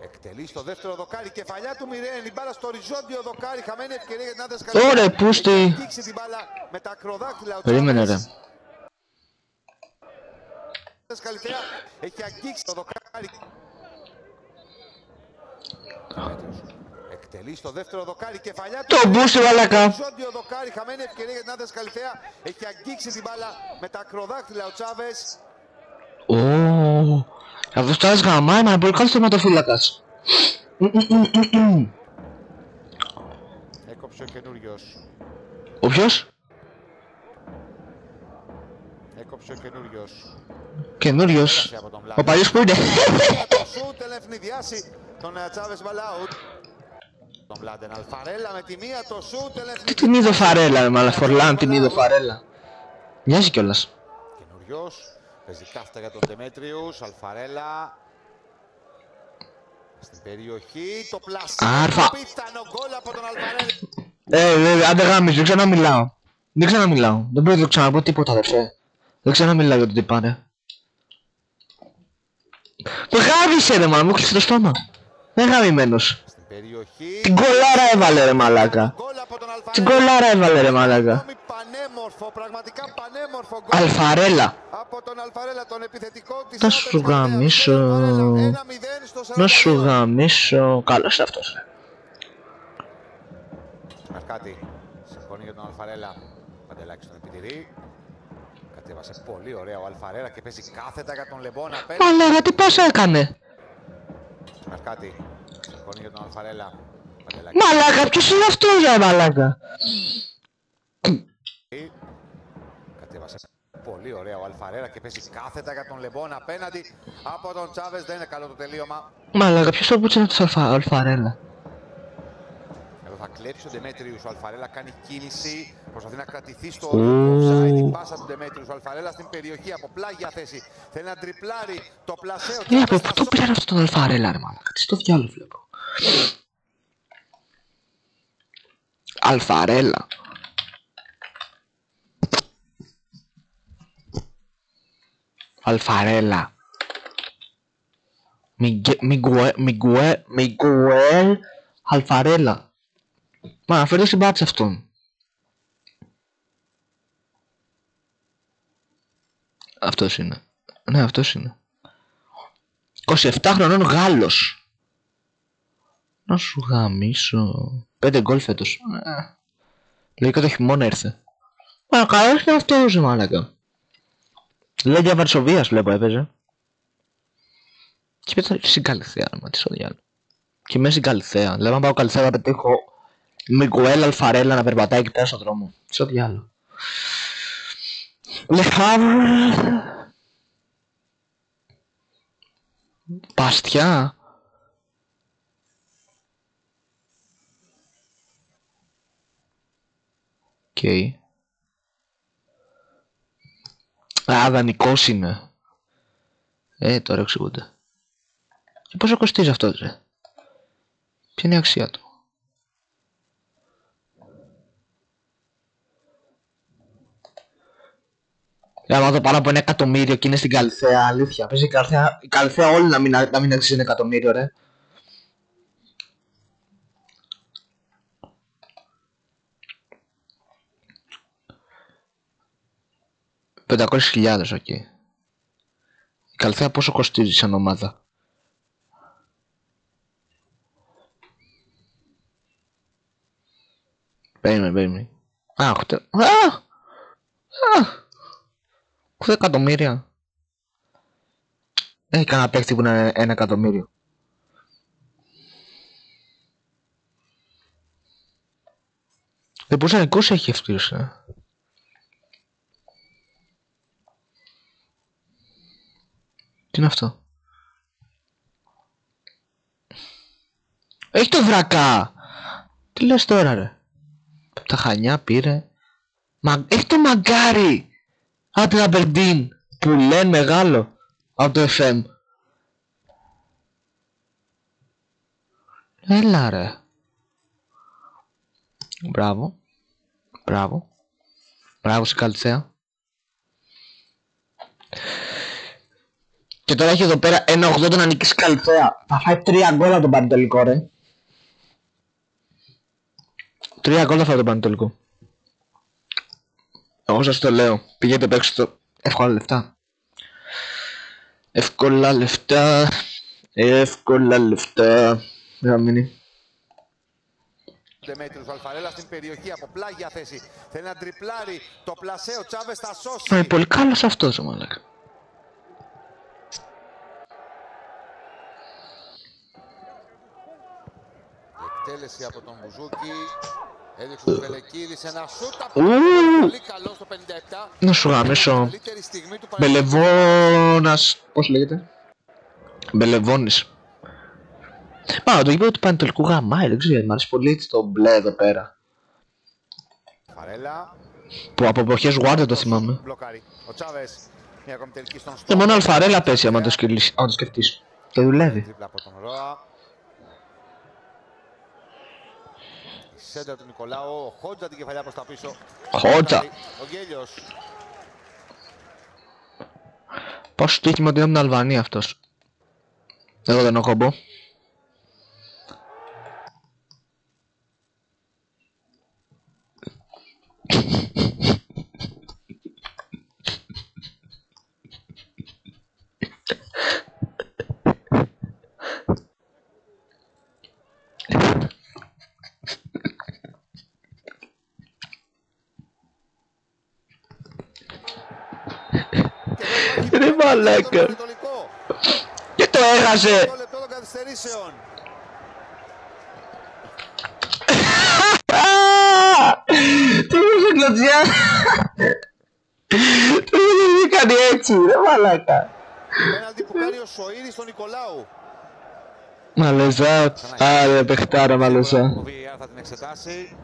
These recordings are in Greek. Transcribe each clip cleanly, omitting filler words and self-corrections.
Εκτελεί στο δεύτερο δοκάρι, κεφαλιά του Μιρέν, η μπάλα στο οριζόντιο δοκάρι, χαμένη ευκαιρία για την Άντρες Καλυθέα. Ωραία, πούστη. Έχει αγγίξει την μπάλα με τα ακροδάκτυλα ο Περίμενε ρε. Άντρες Καλυθέα έχει αγγίξει το δοκάρι. Εκτελεί στο δεύτερο δοκάρι, κεφαλιά του. Το μπούστη βαλάκα. Οριζόντιο δοκάρι, χαμένη ευκαιρία για την Άντρες Καλυθέα. Έχει αγγίξει την μπάλα με τα ακροδάκτυλα ο Τσάβες. Αυτός τώρα γαμάει, μα είναι πολύ καλός τερματοφύλακας. Έκοψε ο καινούριος. Ο ποιος? Έκοψε ο καινούριος. Καινούριος. Ο παλιός που είναι? Το σούτ ελευθερινδιάσει τον Τσάβες Μπαλάουτ. Τον Μπλάντεν Αλφαρέλα με τη μία, το σούτ ελευθερινδιάσει. Την είδε Φαρέλα, με Φορλάν την είδε Φαρέλα. Μοιάζει κιόλας. Καινούριος. Παίζει κάθετα για τον Δημέτριους, Αλφαρέλα. Στην περιοχή, το Άρφα. πλασίριο, πιθανό γκολ από τον Αλφαρέλα. Άντε γάμις, δεν ξαναμιλάω. Δεν ξαναμιλάω. Δεν πρέπει να ξαναπώ τίποτα αδερφέ. Δεν ξαναμιλάω για το τι πάνε. Το γάμισε ρε μάνα, μου κλείσε το στόμα. Δεν γαμημένος. Στην περιοχή, Την κολάρα έβαλε ρε μαλάκα. γκολ από τον Αλφαρέλα. Την κολάρα έβαλε ρε μαλάκα. Πανέμορφο, πραγματικά πανέμορφο γκολ. Αλφαρέλα. Από τον Αλφαρέλα, τον επιθετικό της. Να σου γαμίσω. Να σου γαμίσω. Καλός αυτός. Μαρκάτη, συμφωνεί για τον Αλφαρέλα. Παντελάκης τον επιτηρεί. Κατέβασε πολύ ωραία ο Αλφαρέλα και παίζει κάθετα για τον Λεμπόν απέναντι. Μαλάκα, τι πάσα έκανε. Μαρκάτη, συμφωνεί για τον Αλφαρέλα. Μαλάκα, ποιος είναι αυτός ρε μαλάκα. Κατέβασε πολύ ωραία ο Αλφαρέλα και παίζει κάθετα για τον Λεμπόν απέναντι από τον Τσάβες. Δεν είναι καλό το τελείωμα. Μαλάκα, ποιος το πούτσε αυτός Αλφαρέλα. Εδώ θα κλέψει ο Δημέτριους, ο Αλφαρέλα κάνει κίνηση, προσπαθεί να κρατηθεί στο offside, η πάσα του Δημέτριους, ο Αλφαρέλα στην περιοχή από πλάγια θέση, θέλει να τριπλάρει το πλασέο. Από πού το πήραν αυτό τον Αλφαρέλα ρε μαλάκα, τι στο διάλογο βλέπω. Αλφαρέλα. Αλφαρέλα. Μιγκουέλ Αλφαρέλα. Μα αναφέρω στην πάτσα αυτόν. Αυτός είναι. Ναι, αυτός είναι. 27 χρονών Γάλλος. Να σου γαμίσω. 5 γκολ φέτος. Λογικά το χειμώνα ήρθε. Μα καλός είναι αυτός μάλακα. Λέγια Βαρσοβίας βλέπω έπαιζε. Και πέτω στην Καλυθέα, μα τι στο διάλογο. Και μέσα στην Καλυθέα. Λέω να πάω Καλυθέα να πετύχω Μιγκουέλ Αλφαρέλα να περπατάει εκεί πέρα στον δρόμο. Στο διάλογο. Παστιά. Οκ. Α, δανεικός είναι. Τώρα εξηγούνται. Και πόσο κοστίζει αυτό ρε. Ποια είναι η αξία του. Άμα το πάνω από 1 εκατομμύριο και είναι στην Καλυθέα, αλήθεια. Πες η Καλυθέα όλοι να μην αξίζει 1 εκατομμύριο ρε. $500,000 εκεί. Η Καλυθέα πόσο κοστίζει σαν ομάδα. Περίμενε. 8 εκατομμύρια. Έχει κανένα παίκτη που είναι 1 εκατομμύριο. Πόσα νικούς έχει αυτός Τι είναι αυτό. Έχει το Βρακά. Τι λες τώρα ρε. Από τα Χανιά πήρε. Έχει το Μαγκάρι. Από την Αμπερντίν. Που λένε μεγάλο. Από το FM. Έλα ρε. Μπράβο στην Καλυθέα. Και τώρα έχει εδώ πέρα 1.80 να νικήσει Καλυθέα. Θα φάει 3 γκολ από τον Πανετολικό, ρε. 3 γκολ θα φάει τον Πανετολικό. Εγώ σας το λέω. Πηγαίνετε παίξτε το. Εύκολα λεφτά. Εύκολα λεφτά. Εύκολα λεφτά. Δεν μείνει. Δημήτριος Αλφαρέλα στην περιοχή από πλάγια θέση. Θέλει να τριπλάρει το πλασέ. Ο Τσάβες θα σώσει. Είναι πολύ καλός αυτός ο μαλάκα. Εκτέλεση από τον Μπουζούκη. Έδειξε τον Βελεκίδη σε ένα σούτ από πολύ καλό στο 57. Να σου γαμίσω. Μπελεβόνας. Πώς λέγεται? Μπελεβόνης. Μα το γήπεδο του Πανετολικού γαμάει, δεν ξέρω, μ' αρέσει πολύ έτσι το μπλε εδώ πέρα. Φαρέλα. Που από εποχές Γουάρντα το θυμάμαι. Μπλοκάρει. Ο Τσάβες. Μια ακόμη τελική στον Και μόνο Αλφαρέλα πέσει άμα το σκεφτείς. Και δουλεύει. Τρίπλα από τον Ρώα. Η σέντρα του Νικολάου. Ο Χότζα την κεφαλιά προς τα πίσω. Χότζα. Ο Γκέλιος. Πόσο στοίχημα ότι είναι από την Αλβανία αυτός. Εγώ δεν έχω μπω. Ρε μαλάκα. Και το έχασε. Τι είχε κλωτσιά. Τι είχε κάνει έτσι ρε μαλάκα. Πέναλτι που κάνει ο Σοΐδης στον Νικολάου. Μαλεζά. Άρε παιχτάρα Μαλεζά. Ο VAR θα την εξετάσει.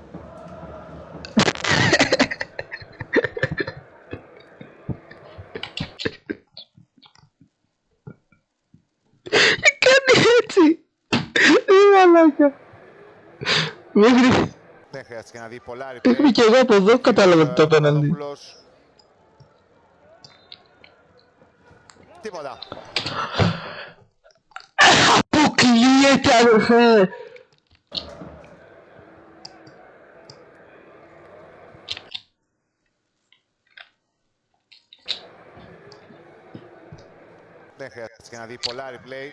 Κάνει έτσι. Ρε μαλάκα. Μέχρι... Δεν χρειάστηκε να δει πολλά replay. Μέχρι και εγώ από εδώ κατάλαβα το πέναλτι. Τίποτα. Αποκλείεται αδερφέ. Δεν χρειάστηκε να δει πολλά replay.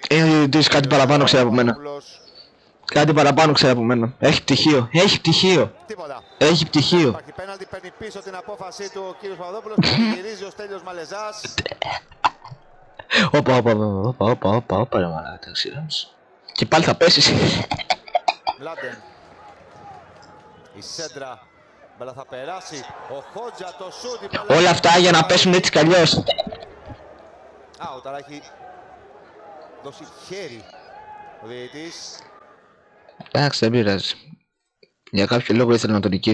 Κάτι παραπάνω ξέρει από μένα. Κάτι παραπάνω ξέρει από μένα. Έχει πτυχίο. Έχει πτυχίο. Τίποτα. Έχει πτυχίο. Υπάρχει πέναλτι, παίρνει πίσω την απόφασή του ο κύριος Παπαδόπουλος και γυρίζει ο Στέλιος Μαλεζάς. Όπα ρε μαλάκα, ξηράμεις. Και πάλι θα πέσεις. Μλάντεν. Η σέντρα. Μπαλά θα περάσει. Ο Χότζα το σούτ. Όλα αυτά για να πέσουν έτσι κι αλλιώς. Α, ο Ταρά έχει δώσει χέρι ο διαιτητής. Εντάξει, δεν πειράζει. Για κάποιο λόγο ήθελε να τον νικήσει.